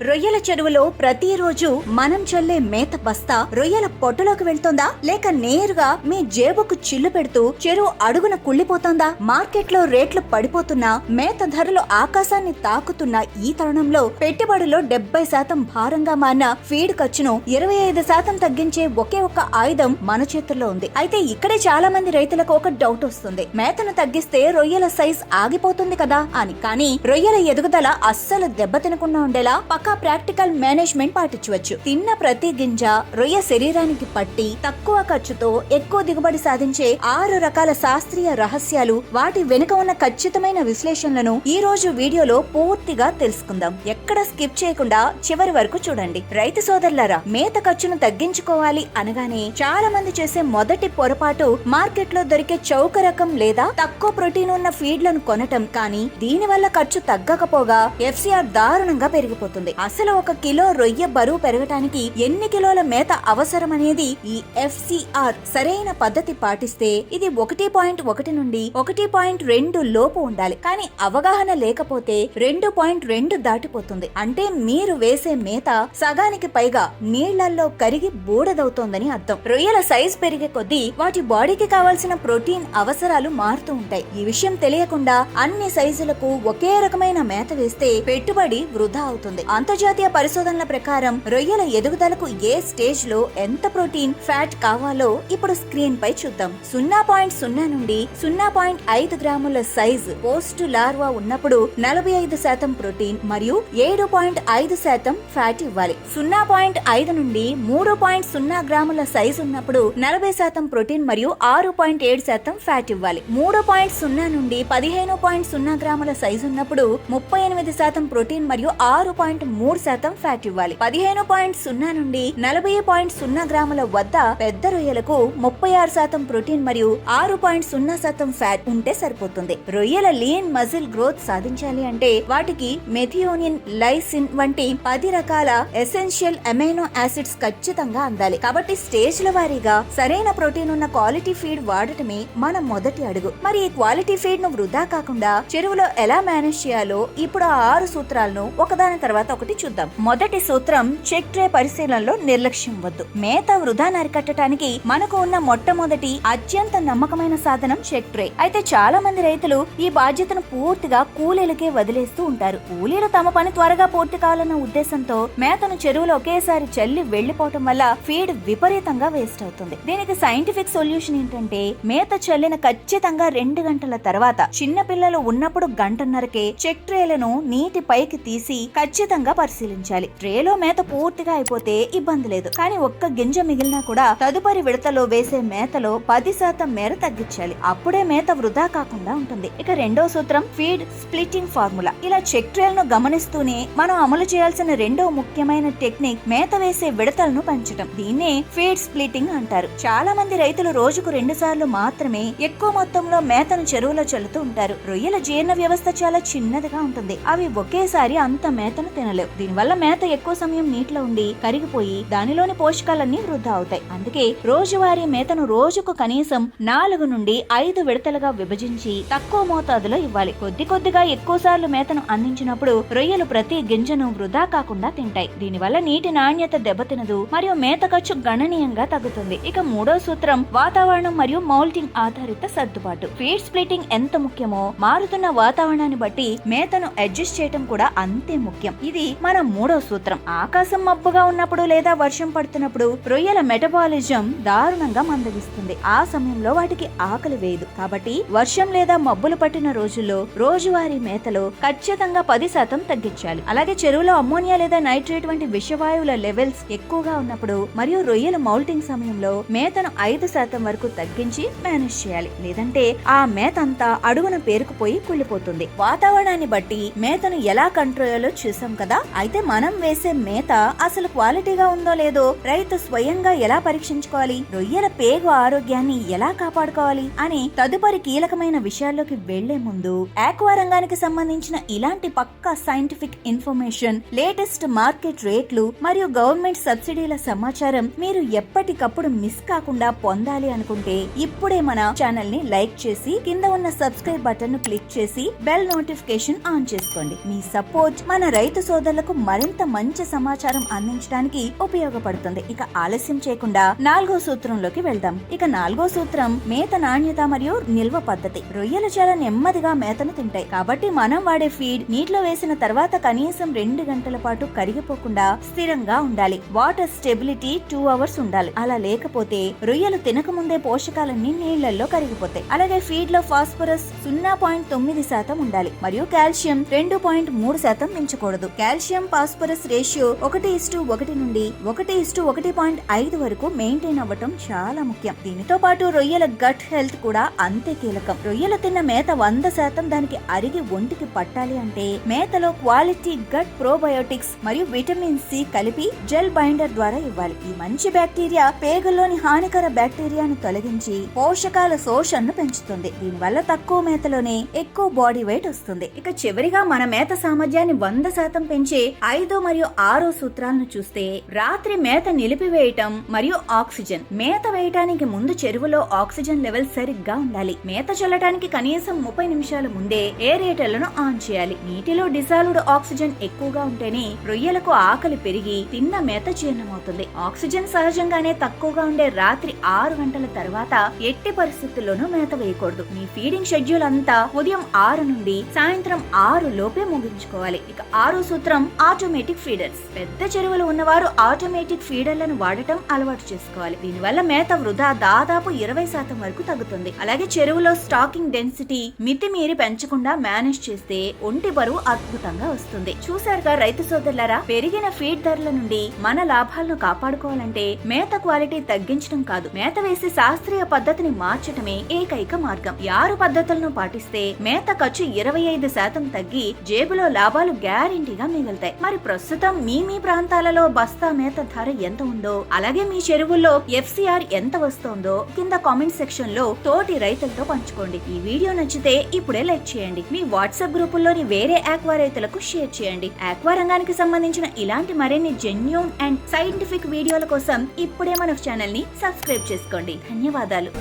రొయ్యల చెరువులో ప్రతిరోజు మనం చల్లే మేత బస్తా రొయ్యల పొట్టలోకి వెళ్తుందా లేక నేరుగా మీ జేబుకు చిల్లు పెడుతూ చెరువు అడుగున కుళ్ళిపోతుందా? మార్కెట్లో రేట్లు పడిపోతున్నా, మేత ధరలు ఆకాశాన్ని తాకుతున్న ఈ తరుణంలో పెట్టుబడిలో 70% భారంగా మారిన ఫీడ్ ఖర్చును 25% తగ్గించే ఒకే ఒక్క ఆయుధం మన చేతుల్లో ఉంది. అయితే ఇక్కడే చాలా మంది రైతులకు ఒక డౌట్ వస్తుంది, మేతను తగ్గిస్తే రొయ్యల సైజ్ ఆగిపోతుంది కదా అని. కానీ రొయ్యల ఎదుగుదల అస్సలు దెబ్బతినకుండా ఉండేలా పక్కా ప్రాక్టికల్ మేనేజ్మెంట్ పాటించవచ్చు. తిన్న ప్రతి గింజ రొయ్య శరీరానికి పట్టి తక్కువ ఖర్చుతో ఎక్కువ దిగుబడి సాధించే 6 రకాల శాస్త్రీయ రహస్యాలు, వాటి వెనుక ఉన్న ఖచ్చితమైన విశ్లేషణలను ఈ రోజు వీడియోలో పూర్తిగా తెలుసుకుందాం. ఎక్కడ స్కిప్ చేయకుండా చివరి వరకు చూడండి. రైతు సోదరులారా, మేత ఖర్చును తగ్గించుకోవాలి అనగానే చాలా మంది చేసే మొదటి పొరపాటు మార్కెట్ లో దొరికే చౌక రకం లేదా తక్కువ ప్రోటీన్ ఉన్న ఫీడ్లను కొనటం. కానీ దీని వల్ల ఖర్చు తగ్గకపోగా FCR దారుణంగా పెరిగిపోతుంది. అసలు ఒక కిలో రొయ్య బరువు పెరగటానికి ఎన్ని కిలోల మేత అవసరమనేది ఈ FCR సరైన పద్ధతి పాటిస్తే ఇది 1.1 నుండి 1.2 లోపు ఉండాలి. కానీ అవగాహన లేకపోతే 2.2 దాటిపోతుంది. అంటే మీరు వేసే మేత సగానికి పైగా నీళ్లలో కరిగి బూడదవుతోందని అర్థం. రొయ్యల సైజ్ పెరిగే కొద్దీ వాటి బాడీకి కావాల్సిన ప్రోటీన్ అవసరాలు మారుతూ ఉంటాయి. ఈ విషయం తెలియకుండా అన్ని సైజులకు ఒకే రకమైన మేత వేస్తే పెట్టుబడి వృధా అవుతుంది. అంతర్జాతీయ పరిశోధనల ప్రకారం రొయ్యల ఎదుగుదలకు ఏ స్టేజ్ లో ఎంత ప్రోటీన్, ఫ్యాట్ కావాలో ఇప్పుడు స్క్రీన్ పై చూద్దాం. 0.0 నుండి 0.5 గ్రాముల సైజు పోస్ట్ లార్వా ఉన్నప్పుడు 45% ప్రోటీన్ మరియు 7.5% ఫ్యాట్ ఇవ్వాలి. 0.5 నుండి 3.0 గ్రాముల సైజు ఉన్నప్పుడు 40% ప్రోటీన్ మరియు 6.7% ఫ్యాట్ ఇవ్వాలి. 3.0 నుండి 15.0 గ్రాముల సైజు ఉన్నప్పుడు 38% ప్రోటీన్ మరియు 6.3% ఫ్యాట్ ఇవ్వాలి. 15.0 నుండి 40.0 గ్రాముల వద్ద పెద్ద రొయ్యలకు 36% ప్రోటీన్ మరియు 6.0% ఫ్యాట్ ఉంటే సరిపోతుంది. రొయ్యల లీన్ మజిల్ గ్రోత్ సాధించాలి అంటే వాటికి మెథియోనిన్, లైసిన్ వంటి 10 రకాల ఎసెన్షియల్ అమైనో యాసిడ్స్ ఖచ్చితంగా అందాలి. కాబట్టి స్టేజ్ల వారీగా సరైన ప్రోటీన్ ఉన్న క్వాలిటీ ఫీడ్ వాడటమే మన మొదటి అడుగు. మరి ఈ క్వాలిటీ ఫీడ్ ను వృధా కాకుండా చెరువులో ఎలా మేనేజ్ చేయాలో ఇప్పుడు ఆ 6 సూత్రాలను ఒకదాని తర్వాత ఒకటి చూద్దాం. మొదటి సూత్రం, చెక్ ట్రే పరిశీలనలో నిర్లక్ష్యం వద్దు. మేత వృధాను అరికట్టడానికి మనకు ఉన్న మొట్టమొదటి అత్యంత నమ్మకమైన సాధనం చెక్ ట్రే. అయితే చాలా మంది రైతులు ఈ బాధ్యతను పూర్తిగా కూలీలకే వదిలేస్తూ ఉంటారు. కూలీలు తమ పని త్వరగా పూర్తి కావాలన్న ఉద్దేశంతో మేతను చెరువులో ఒకేసారి చల్లి వెళ్లిపోవటం వల్ల ఫీడ్ విపరీతంగా వేస్ట్ అవుతుంది. దీనికి సైంటిఫిక్ సొల్యూషన్ ఏంటంటే, మేత చల్లిన ఖచ్చితంగా 2 గంటల తర్వాత, చిన్న పిల్లలు ఉన్నప్పుడు గంటన్నరకే చెక్ ట్రేలను నీటి పైకి తీసి ఖచ్చితంగా పరిశీలించాలి. ట్రేలో మేత పూర్తిగా అయిపోతే ఇబ్బంది లేదు. కానీ ఒక్క గింజ మిగిలినా కూడా తదుపరి విడతలో వేసే మేతలో 10% మేర తగ్గించాలి. అప్పుడే మేత వృధా కాకుండా ఉంటుంది. ఇక రెండో సూత్రం, ఫీడ్ స్ప్లిట్టింగ్ ఫార్ములా. ఇలా చెక్ ట్రేలను గమనిస్తూనే మనం అమలు చేయాల్సిన రెండో ముఖ్యమైన టెక్నిక్ మేత వేసే విడతలను పెంచడం. దీన్నే ఫీడ్ స్ప్లిట్టింగ్ అంటారు. చాలా మంది రైతులు రోజుకు 2 సార్లు మాత్రమే ఎక్కువ మొత్తంలో మేతను చెరువులో చల్లుతూ ఉంటారు. రొయ్యల జీర్ణ వ్యవస్థ చాలా చిన్నదిగా ఉంటుంది. అవి ఒకేసారి అంత మేతను తినలేవు. దీనివల్ల మేత ఎక్కువ సమయం నీటిలో ఉండి కరిగిపోయి దానిలోని పోషకాలన్నీ వృధా అవుతాయి. అందుకే రోజువారీ మేతను రోజుకు కనీసం 4 నుండి 5 విడతలుగా విభజించి తక్కువ మోతాదులో ఇవ్వాలి. కొద్ది కొద్దిగా ఎక్కువ సార్లు మేతను అందించినప్పుడు రొయ్యలు ప్రతి గింజను వృధా కాకుండా తింటాయి. దీనివల్ల నీటి నాణ్యత దెబ్బతినదు మరియు మేత ఖర్చు గణనీయంగా తగ్గుతుంది. ఇక మూడో సూత్రం, వాతావరణం మరియు మౌల్టింగ్ ఆధారిత సర్దుబాటు. ఫీడ్ స్ప్లిట్టింగ్ ఎంత ముఖ్యమో మారుతున్న వాతావరణాన్ని బట్టి మేతను అడ్జస్ట్ చేయటం కూడా అంతే ముఖ్యం. ఇది మన మూడో సూత్రం. ఆకాశం మబ్బుగా ఉన్నప్పుడు లేదా వర్షం పడుతున్నప్పుడు రొయ్యల మెటబాలిజం దారుణంగా మందగిస్తుంది. ఆ సమయంలో వాటికి ఆకలి వేయదు. కాబట్టి వర్షం లేదా మబ్బులు పట్టిన రోజుల్లో రోజువారీ మేతలో ఖచ్చితంగా 10% తగ్గించాలి. అలాగే చెరువులో అమ్మోనియా లేదా నైట్రేట్ వంటి విషవాయువుల లెవెల్స్ ఎక్కువగా ఉన్నప్పుడు మరియు రొయ్యల మౌల్టింగ్ సమయంలో మేతను 5% వరకు తగ్గించి మేనేజ్ చేయాలి. లేదంటే ఆ మేత అంతా అడుగున పేరుకుపోయి కుళ్ళిపోతుంది. వాతావరణాన్ని బట్టి మేతను ఎలా కంట్రోల్ చూసాం కదా. అయితే మనం వేసే మేత అసలు క్వాలిటీగా ఉందో లేదో రైతు స్వయంగా ఎలా పరీక్షించుకోవాలి, రొయ్యల పేగు ఆరోగ్యాన్ని ఎలా కాపాడుకోవాలి అని తదుపరి కీలకమైన విషయాల్లోకి వెళ్లే ముందు ఆక్వా రంగానికి సంబంధించిన ఇలాంటి పక్కా సైంటిఫిక్ ఇన్ఫర్మేషన్, లేటెస్ట్ మార్కెట్ రేట్లు మరియు గవర్నమెంట్ సబ్సిడీల సమాచారం మీరు ఎప్పటికప్పుడు మిస్ కాకుండా పొందాలి అనుకుంటే ఇప్పుడే మన ఛానల్ ని లైక్ చేసి కింద ఉన్న సబ్స్క్రైబ్ బటన్ ను క్లిక్ చేసి బెల్ నోటిఫికేషన్ ఆన్ చేసుకోండి. మీ సపోర్ట్ మన రైతు సోదరు సోదరులకు మరింత మంచి సమాచారం అందించడానికి ఉపయోగపడుతుంది. ఇక ఆలస్యం చేయకుండా 4వ సూత్రంలోకి వెళ్దాం. ఇక 4వ సూత్రం మేత నాణ్యత మరియు నిల్వ పద్ధతి. రొయ్యలు చాలా నెమ్మదిగా మేతను తింటాయి కాబట్టి మనం వాడే ఫీడ్ నీటిలో వేసిన తర్వాత కనీసం 2 గంటల పాటు కరిగిపోకుండా స్థిరంగా ఉండాలి. వాటర్ స్టెబిలిటీ 2 అవర్స్ ఉండాలి. అలా లేకపోతే రొయ్యలు తినక ముందే పోషకాలన్నీ నీళ్లలో కరిగిపోతాయి. అలాగే ఫీడ్ లో ఫాస్ఫరస్ 0.9% ఉండాలి మరియు కాల్షియం 2.3% మించకూడదు. కాల్షియం ఫాస్ఫరస్ రేషియో 1:1 నుండి 1:1.5 వరకు మెయింటైన్ అవ్వటం చాలా ముఖ్యం. దీనితో పాటు రొయ్యల గట్ హెల్త్ కూడా అంతే కీలకం. రొయ్యలు తిన్న మేత 100% దానికి అరిగి ఒంటికి పట్టాలి అంటే మేతలో క్వాలిటీ గట్ ప్రోబయోటిక్స్ మరియు విటమిన్ సి కలిపి జెల్ బైండర్ ద్వారా ఇవ్వాలి. ఈ మంచి బ్యాక్టీరియా పేగుల్లోని హానికర బ్యాక్టీరియాను తొలగించి పోషకాల శోషణను పెంచుతుంది. దీనివల్ల తక్కువ మేతలోనే ఎక్కువ బాడీ వెయిట్ వస్తుంది. ఇక చివరిగా మన మేత సామర్థ్యాన్ని 100% పెంచే 5 మరియు 6 సూత్రాలను చూస్తే రాత్రి మేత నిలిపివేయటం మరియు ఆక్సిజన్. మేత వేయటానికి ముందు చెరువులో ఆక్సిజన్ లెవెల్ సరిగ్గా ఉండాలి. మేత చల్లటానికి కనీసం 30 నిమిషాల ముందే ఏరేటర్లను ఆన్ చేయాలి. నీటిలో డిసాల్వ్డ్ ఆక్సిజన్ ఎక్కువగా ఉంటేనే రొయ్యలకు ఆకలి పెరిగి తిన్న మేత జీర్ణమవుతుంది. ఆక్సిజన్ సహజంగానే తక్కువగా ఉండే రాత్రి 6 గంటల తర్వాత ఎట్టి పరిస్థితుల్లోనూ మేత వేయకూడదు. మీ ఫీడింగ్ షెడ్యూల్ అంతా ఉదయం 6 నుండి సాయంత్రం 6 లోపే ముగించుకోవాలి. ఇక 6వ సూత్రం ఆటోమేటిక్ ఫీడర్స్. పెద్ద చెరువులు ఉన్నవారు ఆటోమేటిక్ ఫీడర్లను వాడటం అలవాటు చేసుకోవాలి. దీనివల్ల మేత వృధా దాదాపు 20% వరకు తగ్గుతుంది. అలాగే చెరువులో స్టాకింగ్ డెన్సిటీ మితిమీరి పెంచకుండా మేనేజ్ చేస్తే ఒంటి బరువు అద్భుతంగా వస్తుంది. చూసారుగా రైతు సోదరులారా, పెరిగిన ఫీడ్ ధరల నుండి మన లాభాలను కాపాడుకోవాలంటే మేత క్వాలిటీ తగ్గించడం కాదు, మేత వేసి శాస్త్రీయ పద్ధతిని మార్చటమే ఏకైక మార్గం. ఈ 6 పద్ధతులను పాటిస్తే మేత ఖర్చు 25% తగ్గి జేబులో లాభాలు గ్యారెంటీగా మిగులుతాయి. మరి ప్రస్తుతం మీ ప్రాంతాలలో బస్తా మేత ధర ఎంత ఉందో, అలాగే మీ చెరువుల్లో FCR ఎంత వస్తోందో కింద కామెంట్ సెక్షన్ లో తోటి రైతులతో పంచుకోండి. ఈ వీడియో నచ్చితే ఇప్పుడే లైక్ చేయండి. మీ వాట్సాప్ గ్రూపుల్లోని వేరే ఆక్వా రైతులకు షేర్ చేయండి. ఆక్వా రంగానికి సంబంధించిన ఇలాంటి మరిన్ని జెన్యూన్ అండ్ సైంటిఫిక్ వీడియోల కోసం ఇప్పుడే మన ఛానల్ ని సబ్స్క్రైబ్ చేసుకోండి. ధన్యవాదాలు.